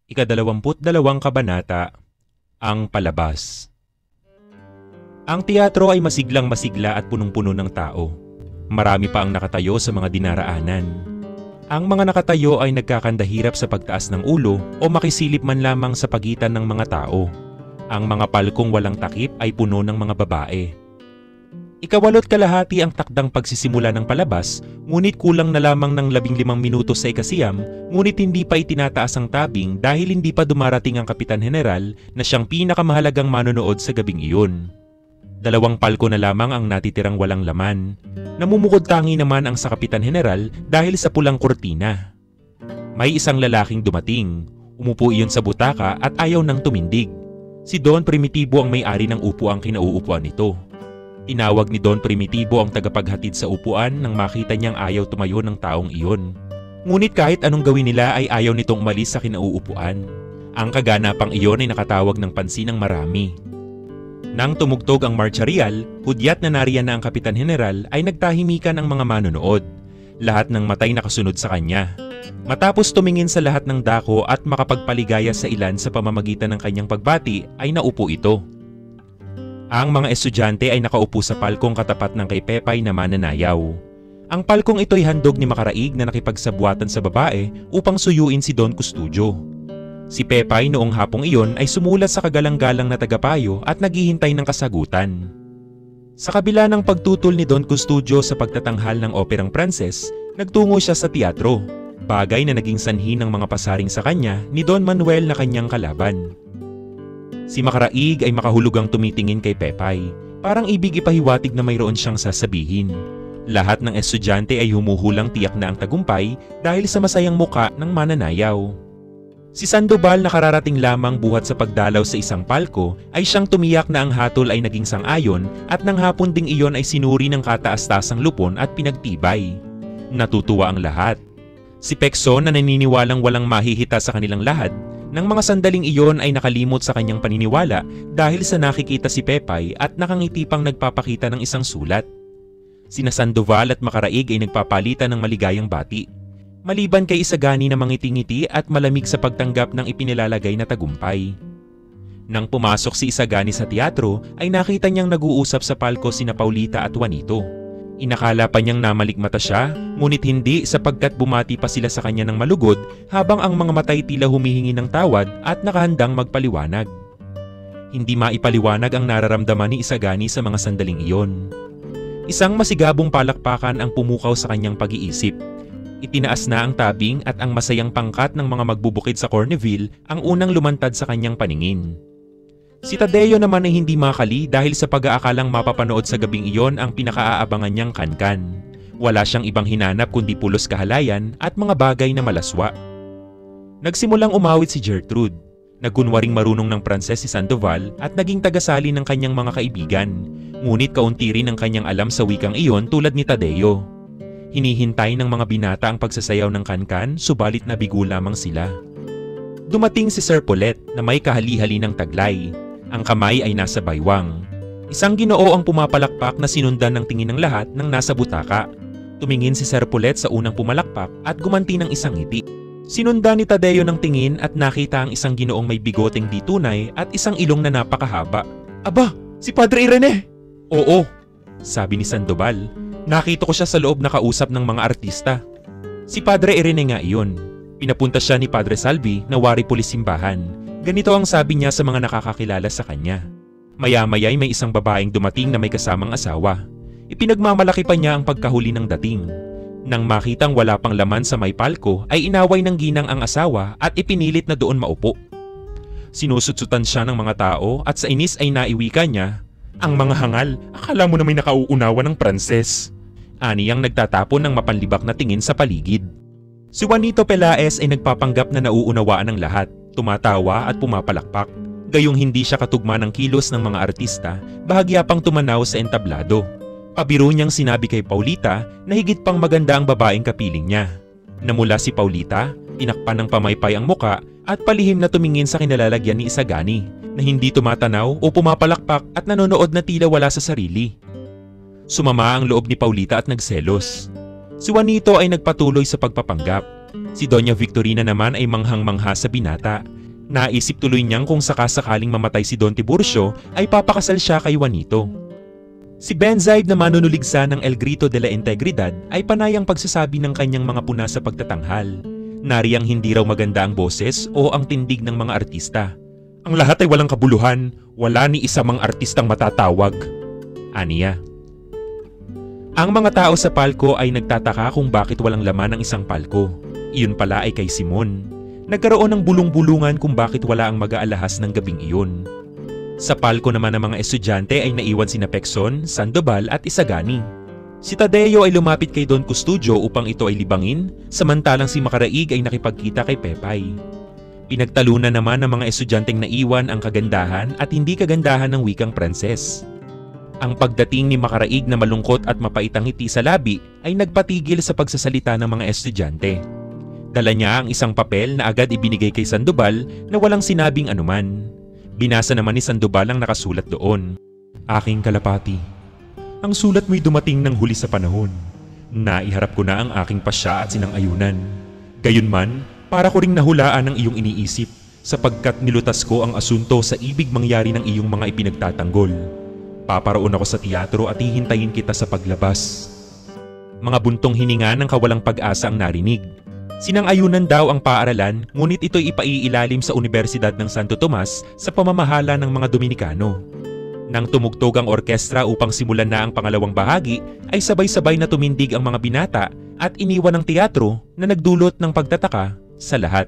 Ika-22 kabanata, ang palabas. Ang teatro ay masiglang masigla at punong-puno ng tao. Marami pa ang nakatayo sa mga dinaraanan. Ang mga nakatayo ay nagkakandahirap sa pagtaas ng ulo o makisilip man lamang sa pagitan ng mga tao. Ang mga palkong walang takip ay puno ng mga babae. Ika-8:30 ang takdang pagsisimula ng palabas, ngunit kulang na lamang ng 15 minuto sa ikasiyam, ngunit hindi pa itinataas ang tabing dahil hindi pa dumarating ang Kapitan General na siyang pinakamahalagang manonood sa gabing iyon. 2 palko na lamang ang natitirang walang laman. Namumukod tangi naman ang sa Kapitan General dahil sa pulang kurtina. May isang lalaking dumating. Umupo iyon sa butaka at ayaw nang tumindig. Si Don Primitibo ang may-ari ng upuang kinauupuan nito. Tinawag ni Don Primitibo ang tagapaghatid sa upuan nang makita niyang ayaw tumayo ng taong iyon. Ngunit kahit anong gawin nila ay ayaw nitong umalis sa kinauupuan. Ang kaganapang iyon ay nakatawag ng pansin ng marami. Nang tumugtog ang marcharial, hudyat na nariyan na ang Kapitan General ay nagtahimikan ang mga manonood. Lahat ng matay nakasunod sa kanya. Matapos tumingin sa lahat ng dako at makapagpaligaya sa ilan sa pamamagitan ng kanyang pagbati ay naupo ito. Ang mga estudyante ay nakaupo sa palkong katapat ng kay Pepay na mananayaw. Ang palkong ito ay handog ni Makaraig na nakipagsabwatan sa babae upang suyuin si Don Custodio. Si Pepay noong hapong iyon ay sumulat sa kagalang-galang na tagapayo at naghihintay ng kasagutan. Sa kabila ng pagtutol ni Don Custodio sa pagtatanghal ng operang Pranses, nagtungo siya sa teatro, bagay na naging sanhi ng mga pasaring sa kanya ni Don Manuel na kanyang kalaban. Si Makaraig ay makahulugang tumitingin kay Pepay, parang ibig ipahiwatig na mayroon siyang sasabihin. Lahat ng estudyante ay humuhulang tiyak na ang tagumpay dahil sa masayang muka ng mananayaw. Si Sandoval na kararating lamang buhat sa pagdalaw sa isang palko ay siyang tumiyak na ang hatol ay naging sang-ayon at nang hapon ding iyon ay sinuri ng kataas-tasang lupon at pinagtibay. Natutuwa ang lahat. Si Pekson na naniniwalang walang mahihita sa kanilang lahat, nang mga sandaling iyon ay nakalimot sa kanyang paniniwala dahil sa nakikita si Pepay at nakangiti pang nagpapakita ng isang sulat. Sina Sandoval at Makaraig ay nagpapalitan ng maligayang bati. Maliban kay Isagani na mangiti-ngiti at malamig sa pagtanggap ng ipinilalagay na tagumpay. Nang pumasok si Isagani sa teatro ay nakita niyang nag-uusap sa palko sina Paulita at Juanito. Inakala pa niyang namalikmata siya, ngunit hindi sapagkat bumati pa sila sa kanya ng malugod habang ang mga matay tila humihingi ng tawad at nakahandang magpaliwanag. Hindi maipaliwanag ang nararamdaman ni Isagani sa mga sandaling iyon. Isang masigabong palakpakan ang pumukaw sa kanyang pag-iisip. Itinaas na ang tabing at ang masayang pangkat ng mga magbubukid sa Corneville ang unang lumantad sa kanyang paningin. Si Tadeo naman ay hindi makali dahil sa pag-aakalang mapapanood sa gabing iyon ang pinakaaabangan niyang kankan. Wala siyang ibang hinanap kundi pulos kahalayan at mga bagay na malaswa. Nagsimulang umawit si Gertrude. Nagkunwaring marunong ng Pranses si Sandoval at naging tagasali ng kanyang mga kaibigan. Ngunit kaunti rin ang kanyang alam sa wikang iyon tulad ni Tadeo. Hinihintay ng mga binata ang pagsasayaw ng kankan, subalit nabigo lamang sila. Dumating si Sir Paulette na may kahali-hali ng taglay. Ang kamay ay nasa baywang. Isang Ginoo ang pumapalakpak na sinundan ng tingin ng lahat ng nasa butaka. Tumingin si Sir Paulette sa unang pumalakpak at gumanti ng isang ngiti. Sinundan ni Tadeo ng tingin at nakita ang isang Ginoong may bigoteng di tunay at isang ilong na napakahaba. Aba, si Padre Irene! Oo, sabi ni Sandoval. Nakita ko siya sa loob na kausap ng mga artista. Si Padre Irene nga iyon. Pinapunta siya ni Padre Salvi na wari pulis simbahan. Ganito ang sabi niya sa mga nakakakilala sa kanya. Maya-maya'y may isang babaeng dumating na may kasamang asawa. Ipinagmamalaki pa niya ang pagkahuli ng dating. Nang makitang wala pang laman sa may palko ay inaway ng ginang ang asawa at ipinilit na doon maupo. Sinusutsutan siya ng mga tao at sa inis ay naiwika niya, "Ang mga hangal, akala mo na may nakauunawa ng Pranses." Aniyang nagtatapon ng mapanlibak na tingin sa paligid. Si Juanito Pelaez ay nagpapanggap na nauunawaan ng lahat, tumatawa at pumapalakpak. Gayong hindi siya katugma ng kilos ng mga artista, bahagya pang tumanaw sa entablado. Pabiro niyang sinabi kay Paulita na higit pang maganda ang babaeng kapiling niya. Namula si Paulita, tinakpan ng pamaypay ang muka at palihim na tumingin sa kinalalagyan ni Isagani na hindi tumatanaw o pumapalakpak at nanonood na tila wala sa sarili. Sumama ang loob ni Paulita at nagselos. Si Juanito ay nagpatuloy sa pagpapanggap. Si Doña Victorina naman ay manghang-mangha sa binata. Naisip tuloy niyang kung sakasakaling mamatay si Don Tiburcio ay papakasal siya kay Juanito. Si Benzaib na manunuligsa ng El Grito de la Integridad ay panayang pagsasabi ng kanyang mga puna sa pagtatanghal. Nariyang hindi raw maganda ang boses o ang tindig ng mga artista. Ang lahat ay walang kabuluhan, wala ni isa mang artistang matatawag. Aniya. Ang mga tao sa palko ay nagtataka kung bakit walang laman ang isang palko. Iyon pala ay kay Simon. Nagkaroon ng bulong-bulungan kung bakit wala ang mag-aalahas ng gabing iyon. Sa palko naman ng mga estudyante ay naiwan sina Pekson, Sandoval at Isagani. Si Tadeo ay lumapit kay Don Custodio upang ito ay libangin, samantalang si Macaraig ay nakipagkita kay Pepay. Pinagtalunan naman ng mga estudyanteng naiwan ang kagandahan at hindi kagandahan ng wikang Pranses. Ang pagdating ni Macaraig na malungkot at mapait ang ngiti sa labi ay nagpatigil sa pagsasalita ng mga estudyante. Dala niya ang isang papel na agad ibinigay kay Sandoval na walang sinabing anuman. Binasa naman ni Sandoval ang nakasulat doon. Aking kalapati, ang sulat mo'y dumating ng huli sa panahon. Naiharap ko na ang aking pasya at sinang-ayunan. Gayunman, para ko ring nahulaan ang iyong iniisip, sapagkat nilutas ko ang asunto sa ibig mangyari ng iyong mga ipinagtatanggol. Paparoon ako sa teatro at hihintayin kita sa paglabas. Mga buntong hininga ng kawalang pag-asa ang narinig. Sinang-ayunan daw ang paaralan, ngunit ito'y ipaiilalim sa Universidad ng Santo Tomas sa pamamahala ng mga Dominikano. Nang tumugtog ang orkestra upang simulan na ang pangalawang bahagi, ay sabay-sabay na tumindig ang mga binata at iniwan ang teatro na nagdulot ng pagtataka sa lahat.